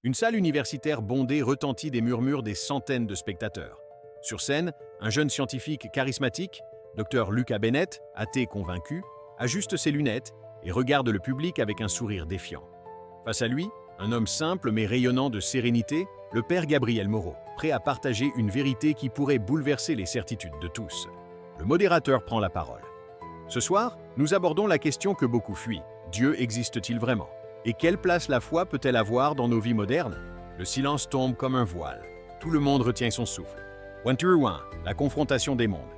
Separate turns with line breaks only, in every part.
Une salle universitaire bondée retentit des murmures des centaines de spectateurs. Sur scène, un jeune scientifique charismatique, Dr Lucas Bennett, athée convaincu, ajuste ses lunettes et regarde le public avec un sourire défiant. Face à lui, un homme simple mais rayonnant de sérénité, le père Gabriel Moreau, prêt à partager une vérité qui pourrait bouleverser les certitudes de tous. Le modérateur prend la parole. Ce soir, nous abordons la question que beaucoup fuient. Dieu existe-t-il vraiment? Et quelle place la foi peut-elle avoir dans nos vies modernes? Le silence tombe comme un voile. Tout le monde retient son souffle. 1-2-1, la confrontation des mondes.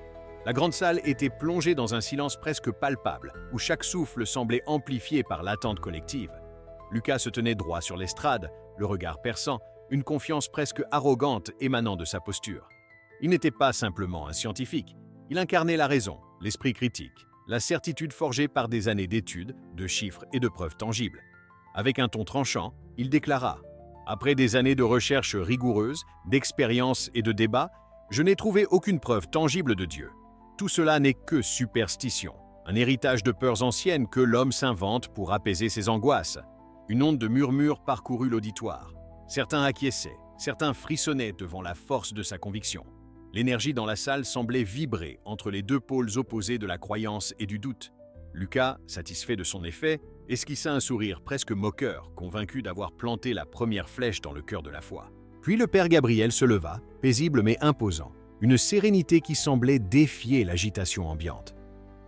La grande salle était plongée dans un silence presque palpable, où chaque souffle semblait amplifié par l'attente collective. Lucas se tenait droit sur l'estrade, le regard perçant, une confiance presque arrogante émanant de sa posture. Il n'était pas simplement un scientifique, il incarnait la raison, l'esprit critique, la certitude forgée par des années d'études, de chiffres et de preuves tangibles. Avec un ton tranchant, il déclara « Après des années de recherche rigoureuse, d'expérience et de débat, je n'ai trouvé aucune preuve tangible de Dieu. Tout cela n'est que superstition, un héritage de peurs anciennes que l'homme s'invente pour apaiser ses angoisses. » Une onde de murmures parcourut l'auditoire. Certains acquiesçaient, certains frissonnaient devant la force de sa conviction. L'énergie dans la salle semblait vibrer entre les deux pôles opposés de la croyance et du doute. Lucas, satisfait de son effet, esquissa un sourire presque moqueur, convaincu d'avoir planté la première flèche dans le cœur de la foi. Puis le père Gabriel se leva, paisible mais imposant, une sérénité qui semblait défier l'agitation ambiante.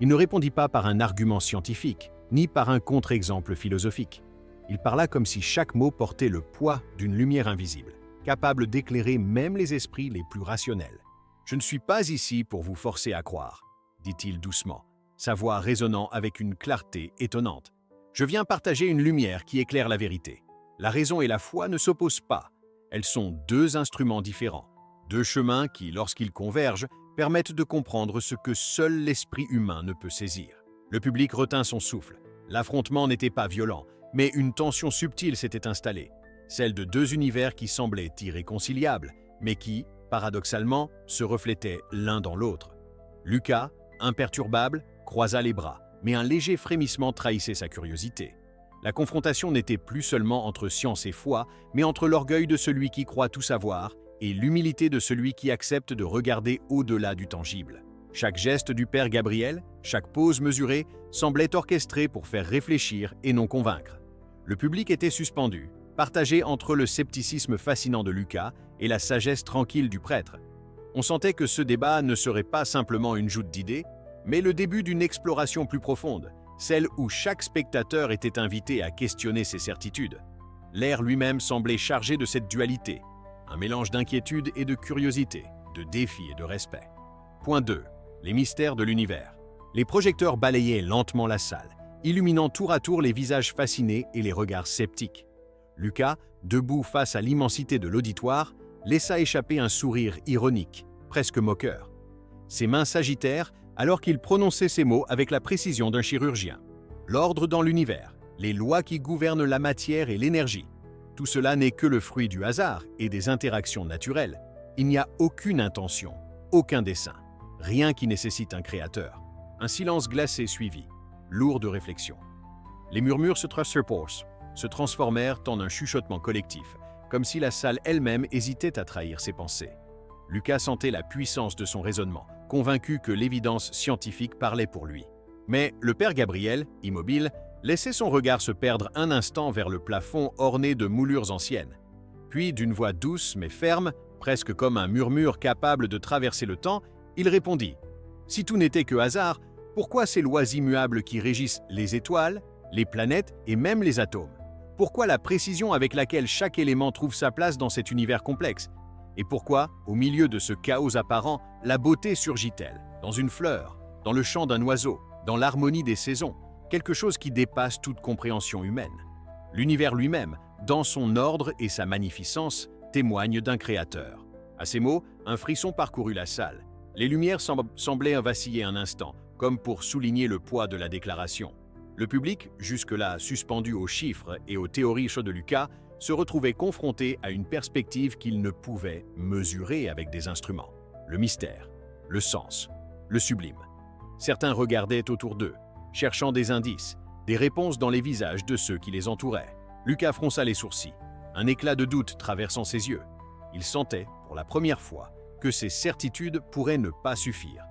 Il ne répondit pas par un argument scientifique, ni par un contre-exemple philosophique. Il parla comme si chaque mot portait le poids d'une lumière invisible, capable d'éclairer même les esprits les plus rationnels. « Je ne suis pas ici pour vous forcer à croire, » dit-il doucement, sa voix résonnant avec une clarté étonnante. « Je viens partager une lumière qui éclaire la vérité. La raison et la foi ne s'opposent pas. Elles sont deux instruments différents, deux chemins qui, lorsqu'ils convergent, permettent de comprendre ce que seul l'esprit humain ne peut saisir. » Le public retint son souffle. L'affrontement n'était pas violent, mais une tension subtile s'était installée, celle de deux univers qui semblaient irréconciliables, mais qui, paradoxalement, se reflétaient l'un dans l'autre. Lucas, imperturbable, croisa les bras, mais un léger frémissement trahissait sa curiosité. La confrontation n'était plus seulement entre science et foi, mais entre l'orgueil de celui qui croit tout savoir et l'humilité de celui qui accepte de regarder au-delà du tangible. Chaque geste du père Gabriel, chaque pause mesurée, semblait orchestré pour faire réfléchir et non convaincre. Le public était suspendu, partagé entre le scepticisme fascinant de Lucas et la sagesse tranquille du prêtre. On sentait que ce débat ne serait pas simplement une joute d'idées, mais le début d'une exploration plus profonde, celle où chaque spectateur était invité à questionner ses certitudes. L'air lui-même semblait chargé de cette dualité, un mélange d'inquiétude et de curiosité, de défi et de respect. Point 2. Les mystères de l'univers. Les projecteurs balayaient lentement la salle, illuminant tour à tour les visages fascinés et les regards sceptiques. Lucas, debout face à l'immensité de l'auditoire, laissa échapper un sourire ironique, presque moqueur. Ses mains s'agitèrent alors qu'il prononçait ces mots avec la précision d'un chirurgien. L'ordre dans l'univers, les lois qui gouvernent la matière et l'énergie. Tout cela n'est que le fruit du hasard et des interactions naturelles. Il n'y a aucune intention, aucun dessein, rien qui nécessite un créateur. Un silence glacé suivit, lourd de réflexion. Les murmures se transformèrent en un chuchotement collectif, comme si la salle elle-même hésitait à trahir ses pensées. Lucas sentait la puissance de son raisonnement, convaincu que l'évidence scientifique parlait pour lui. Mais le père Gabriel, immobile, laissait son regard se perdre un instant vers le plafond orné de moulures anciennes. Puis, d'une voix douce mais ferme, presque comme un murmure capable de traverser le temps, il répondit « Si tout n'était que hasard, pourquoi ces lois immuables qui régissent les étoiles, les planètes et même les atomes? Pourquoi la précision avec laquelle chaque élément trouve sa place dans cet univers complexe? Et pourquoi, au milieu de ce chaos apparent, la beauté surgit-elle, dans une fleur, dans le chant d'un oiseau, dans l'harmonie des saisons, quelque chose qui dépasse toute compréhension humaine? L'univers lui-même, dans son ordre et sa magnificence, témoigne d'un créateur. » À ces mots, un frisson parcourut la salle. Les lumières semblaient vaciller un instant, comme pour souligner le poids de la déclaration. Le public, jusque-là suspendu aux chiffres et aux théories chaudes de Lucas, se retrouvait confronté à une perspective qu'il ne pouvait mesurer avec des instruments. Le mystère, le sens, le sublime. Certains regardaient autour d'eux, cherchant des indices, des réponses dans les visages de ceux qui les entouraient. Lucas fronça les sourcils. un éclat de doute traversant ses yeux. Il sentait, pour la première fois, que ses certitudes pourraient ne pas suffire.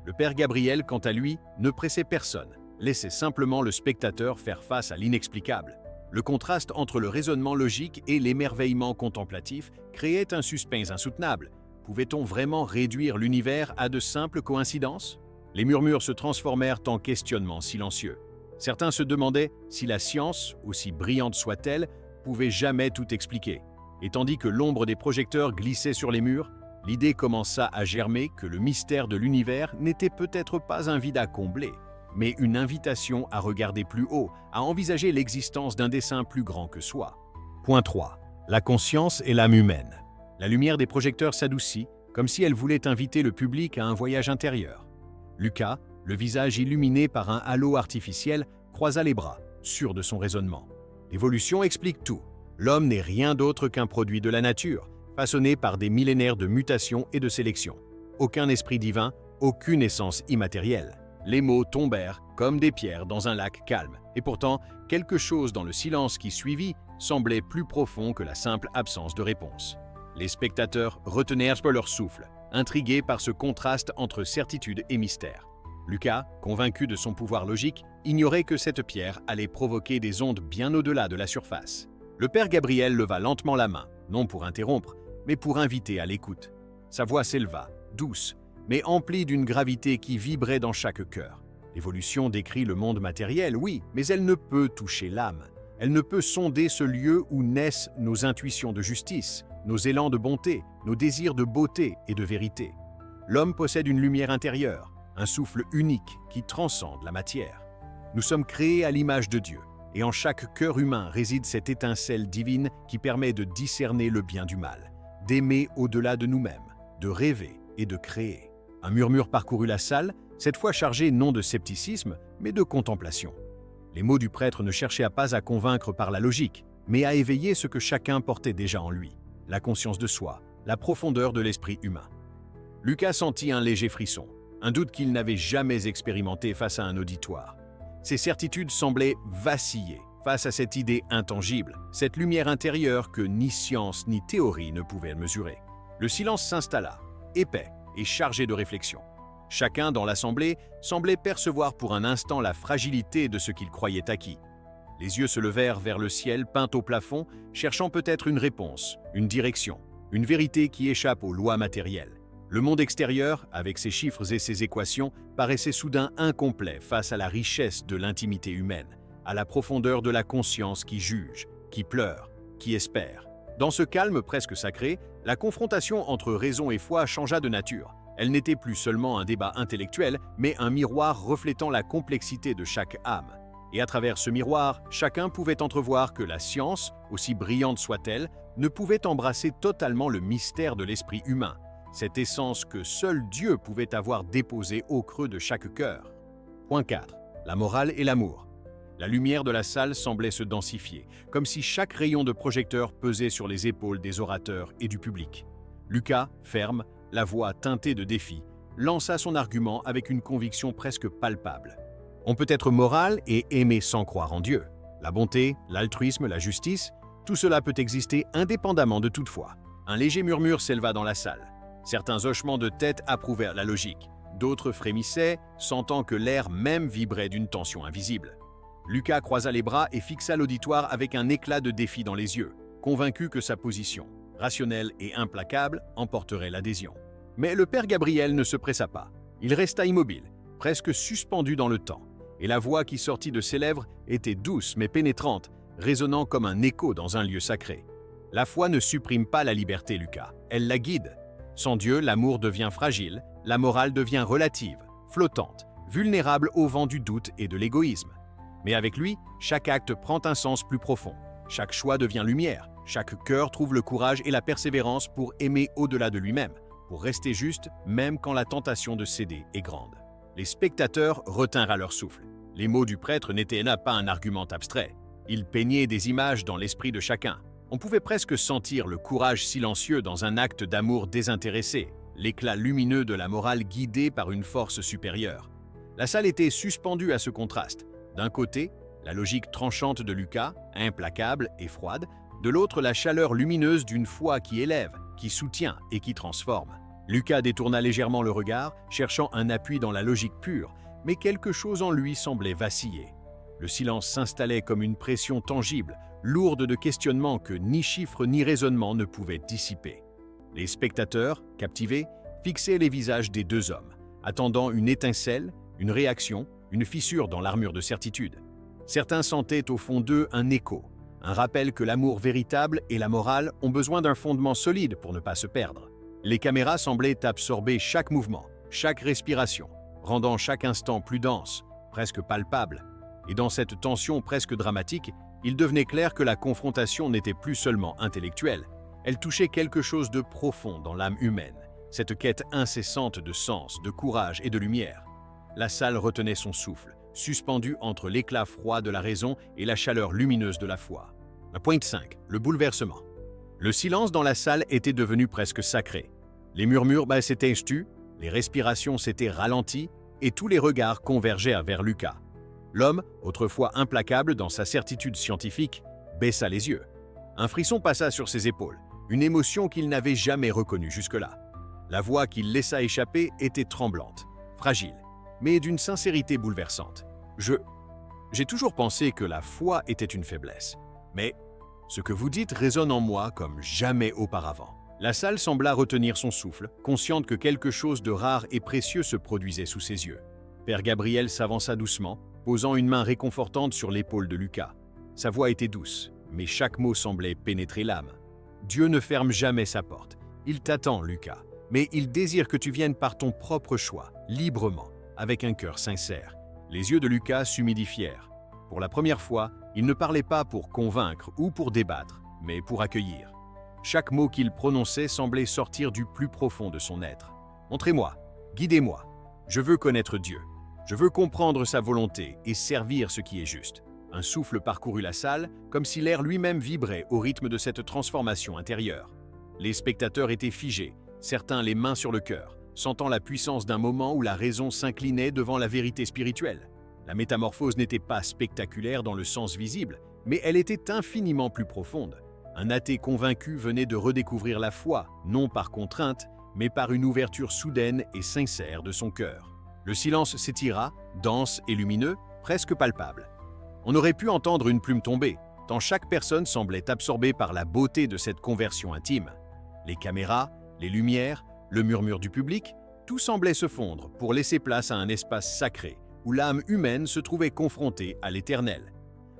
Le père Gabriel, quant à lui, ne pressait personne, laissait simplement le spectateur faire face à l'inexplicable. Le contraste entre le raisonnement logique et l'émerveillement contemplatif créait un suspense insoutenable. Pouvait-on vraiment réduire l'univers à de simples coïncidences? Les murmures se transformèrent en questionnements silencieux. Certains se demandaient si la science, aussi brillante soit-elle, pouvait jamais tout expliquer. Et tandis que l'ombre des projecteurs glissait sur les murs, l'idée commença à germer que le mystère de l'univers n'était peut-être pas un vide à combler, mais une invitation à regarder plus haut, à envisager l'existence d'un dessein plus grand que soi. Point 3. La conscience et l'âme humaine. La lumière des projecteurs s'adoucit, comme si elle voulait inviter le public à un voyage intérieur. Lucas, le visage illuminé par un halo artificiel, croisa les bras, sûr de son raisonnement. L'évolution explique tout. L'homme n'est rien d'autre qu'un produit de la nature, façonné par des millénaires de mutations et de sélection. Aucun esprit divin, aucune essence immatérielle. Les mots tombèrent comme des pierres dans un lac calme, et pourtant, quelque chose dans le silence qui suivit semblait plus profond que la simple absence de réponse. Les spectateurs retenaient leur souffle, intrigués par ce contraste entre certitude et mystère. Lucas, convaincu de son pouvoir logique, ignorait que cette pierre allait provoquer des ondes bien au-delà de la surface. Le père Gabriel leva lentement la main, non pour interrompre, mais pour inviter à l'écoute. Sa voix s'éleva, douce, mais emplie d'une gravité qui vibrait dans chaque cœur. L'évolution décrit le monde matériel, oui, mais elle ne peut toucher l'âme. Elle ne peut sonder ce lieu où naissent nos intuitions de justice, nos élans de bonté, nos désirs de beauté et de vérité. L'homme possède une lumière intérieure, un souffle unique qui transcende la matière. Nous sommes créés à l'image de Dieu, et en chaque cœur humain réside cette étincelle divine qui permet de discerner le bien du mal, d'aimer au-delà de nous-mêmes, de rêver et de créer. Un murmure parcourut la salle, cette fois chargé non de scepticisme, mais de contemplation. Les mots du prêtre ne cherchaient pas à convaincre par la logique, mais à éveiller ce que chacun portait déjà en lui, la conscience de soi, la profondeur de l'esprit humain. Lucas sentit un léger frisson, un doute qu'il n'avait jamais expérimenté face à un auditoire. Ses certitudes semblaient vaciller face à cette idée intangible, cette lumière intérieure que ni science ni théorie ne pouvaient mesurer. Le silence s'installa, épais et chargé de réflexion. Chacun dans l'assemblée semblait percevoir pour un instant la fragilité de ce qu'il croyait acquis. Les yeux se levèrent vers le ciel peint au plafond, cherchant peut-être une réponse, une direction, une vérité qui échappe aux lois matérielles. Le monde extérieur, avec ses chiffres et ses équations, paraissait soudain incomplet face à la richesse de l'intimité humaine, à la profondeur de la conscience qui juge, qui pleure, qui espère. Dans ce calme presque sacré, la confrontation entre raison et foi changea de nature. Elle n'était plus seulement un débat intellectuel, mais un miroir reflétant la complexité de chaque âme. Et à travers ce miroir, chacun pouvait entrevoir que la science, aussi brillante soit-elle, ne pouvait embrasser totalement le mystère de l'esprit humain, cette essence que seul Dieu pouvait avoir déposée au creux de chaque cœur. Point 4. La morale et l'amour. La lumière de la salle semblait se densifier, comme si chaque rayon de projecteur pesait sur les épaules des orateurs et du public. Lucas, ferme, la voix teintée de défi, lança son argument avec une conviction presque palpable. On peut être moral et aimer sans croire en Dieu. La bonté, l'altruisme, la justice, tout cela peut exister indépendamment de toute foi. Un léger murmure s'éleva dans la salle. Certains hochements de tête approuvèrent la logique. D'autres frémissaient, sentant que l'air même vibrait d'une tension invisible. Lucas croisa les bras et fixa l'auditoire avec un éclat de défi dans les yeux, convaincu que sa position, rationnelle et implacable, emporterait l'adhésion. Mais le père Gabriel ne se pressa pas. Il resta immobile, presque suspendu dans le temps, et la voix qui sortit de ses lèvres était douce mais pénétrante, résonnant comme un écho dans un lieu sacré. La foi ne supprime pas la liberté, Lucas, elle la guide. Sans Dieu, l'amour devient fragile, la morale devient relative, flottante, vulnérable au vent du doute et de l'égoïsme. Mais avec lui, chaque acte prend un sens plus profond. Chaque choix devient lumière, chaque cœur trouve le courage et la persévérance pour aimer au-delà de lui-même, pour rester juste même quand la tentation de céder est grande. Les spectateurs retinrent à leur souffle. Les mots du prêtre n'étaient là pas un argument abstrait. Ils peignaient des images dans l'esprit de chacun. On pouvait presque sentir le courage silencieux dans un acte d'amour désintéressé, l'éclat lumineux de la morale guidée par une force supérieure. La salle était suspendue à ce contraste. D'un côté, la logique tranchante de Lucas, implacable et froide. De l'autre, la chaleur lumineuse d'une foi qui élève, qui soutient et qui transforme. Lucas détourna légèrement le regard, cherchant un appui dans la logique pure, mais quelque chose en lui semblait vaciller. Le silence s'installait comme une pression tangible, lourde de questionnements que ni chiffres ni raisonnement ne pouvaient dissiper. Les spectateurs, captivés, fixaient les visages des deux hommes, attendant une étincelle, une réaction, une fissure dans l'armure de certitude. Certains sentaient au fond d'eux un écho, un rappel que l'amour véritable et la morale ont besoin d'un fondement solide pour ne pas se perdre. Les caméras semblaient absorber chaque mouvement, chaque respiration, rendant chaque instant plus dense, presque palpable. Et dans cette tension presque dramatique, il devenait clair que la confrontation n'était plus seulement intellectuelle, elle touchait quelque chose de profond dans l'âme humaine, cette quête incessante de sens, de courage et de lumière. La salle retenait son souffle, suspendue entre l'éclat froid de la raison et la chaleur lumineuse de la foi. Point 5. Le bouleversement. Le silence dans la salle était devenu presque sacré. Les murmures s'étaient tus, les respirations s'étaient ralenties et tous les regards convergeaient vers Lucas. L'homme, autrefois implacable dans sa certitude scientifique, baissa les yeux. Un frisson passa sur ses épaules, une émotion qu'il n'avait jamais reconnue jusque-là. La voix qu'il laissa échapper était tremblante, fragile, mais d'une sincérité bouleversante. J'ai toujours pensé que la foi était une faiblesse, mais ce que vous dites résonne en moi comme jamais auparavant. La salle sembla retenir son souffle, consciente que quelque chose de rare et précieux se produisait sous ses yeux. Père Gabriel s'avança doucement, posant une main réconfortante sur l'épaule de Lucas. Sa voix était douce, mais chaque mot semblait pénétrer l'âme. Dieu ne ferme jamais sa porte. Il t'attend, Lucas, mais il désire que tu viennes par ton propre choix, librement, avec un cœur sincère. Les yeux de Lucas s'humidifièrent. Pour la première fois, il ne parlait pas pour convaincre ou pour débattre, mais pour accueillir. Chaque mot qu'il prononçait semblait sortir du plus profond de son être. « Montrez-moi, guidez-moi. Je veux connaître Dieu. Je veux comprendre sa volonté et servir ce qui est juste. » Un souffle parcourut la salle, comme si l'air lui-même vibrait au rythme de cette transformation intérieure. Les spectateurs étaient figés, certains les mains sur le cœur, sentant la puissance d'un moment où la raison s'inclinait devant la vérité spirituelle. La métamorphose n'était pas spectaculaire dans le sens visible, mais elle était infiniment plus profonde. Un athée convaincu venait de redécouvrir la foi, non par contrainte, mais par une ouverture soudaine et sincère de son cœur. Le silence s'étira, dense et lumineux, presque palpable. On aurait pu entendre une plume tomber, tant chaque personne semblait absorbée par la beauté de cette conversion intime. Les caméras, les lumières, le murmure du public, tout semblait se fondre pour laisser place à un espace sacré, où l'âme humaine se trouvait confrontée à l'éternel.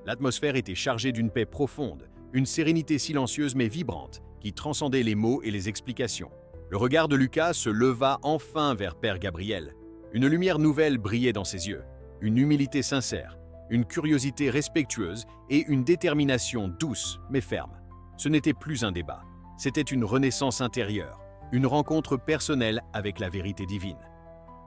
L'atmosphère était chargée d'une paix profonde, une sérénité silencieuse mais vibrante, qui transcendait les mots et les explications. Le regard de Lucas se leva enfin vers Père Gabriel. Une lumière nouvelle brillait dans ses yeux, une humilité sincère, une curiosité respectueuse et une détermination douce mais ferme. Ce n'était plus un débat, c'était une renaissance intérieure, une rencontre personnelle avec la vérité divine.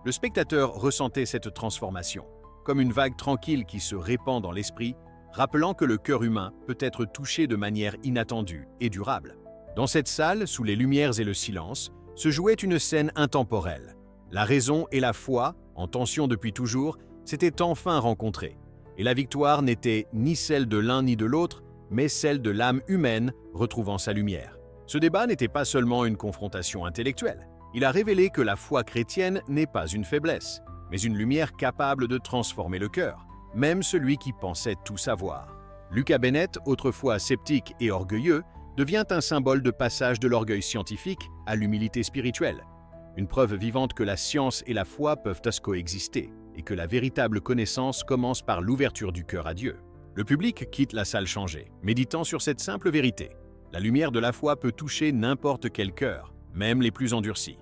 Le spectateur ressentait cette transformation, comme une vague tranquille qui se répand dans l'esprit, rappelant que le cœur humain peut être touché de manière inattendue et durable. Dans cette salle, sous les lumières et le silence, se jouait une scène intemporelle. La raison et la foi, en tension depuis toujours, s'étaient enfin rencontrées. Et la victoire n'était ni celle de l'un ni de l'autre, mais celle de l'âme humaine retrouvant sa lumière. Ce débat n'était pas seulement une confrontation intellectuelle. Il a révélé que la foi chrétienne n'est pas une faiblesse, mais une lumière capable de transformer le cœur, même celui qui pensait tout savoir. Lucas Bennett, autrefois sceptique et orgueilleux, devient un symbole de passage de l'orgueil scientifique à l'humilité spirituelle, une preuve vivante que la science et la foi peuvent coexister, et que la véritable connaissance commence par l'ouverture du cœur à Dieu. Le public quitte la salle changée, méditant sur cette simple vérité. La lumière de la foi peut toucher n'importe quel cœur, même les plus endurcis.